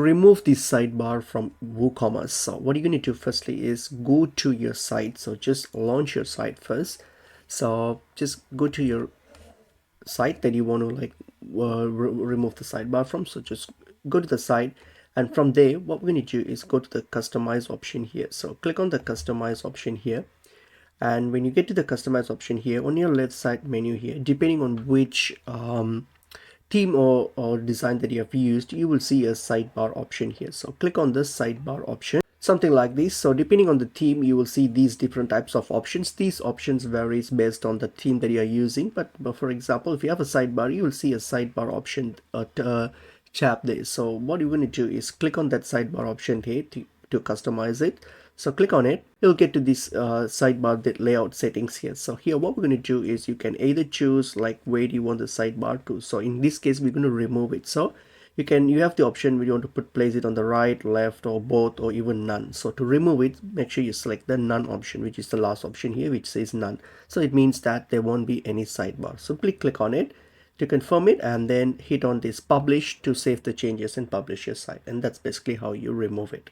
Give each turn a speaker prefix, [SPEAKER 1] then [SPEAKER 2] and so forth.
[SPEAKER 1] remove this sidebar from WooCommerce, so what you need to firstly is go to your site. So just launch your site first. So just go to your site that you want to like remove the sidebar from. So just go to the site, and from there what we need to do is go to the customize option here. So click on the customize option here, and when you get to the customize option here on your left side menu here, depending on which theme or design that you have used, you will see a sidebar option here. So click on this sidebar option, something like this. So depending on the theme, you will see these different types of options. These options varies based on the theme that you are using, but for example, if you have a sidebar, you will see a sidebar option tab there. So what you're going to do is click on that sidebar option here to customize it. So click on it, you'll get to this sidebar layout settings here. So here what we're going to do is you can either choose like where do you want the sidebar to. So in this case we're going to remove it. So you have the option where you want to place it on the right, left, or both, or even none. So to remove it, make sure you select the none option, which is the last option here, which says none. So it means that there won't be any sidebar. So click on it to confirm it, and then hit on this publish to save the changes and publish your site. And that's basically how you remove it.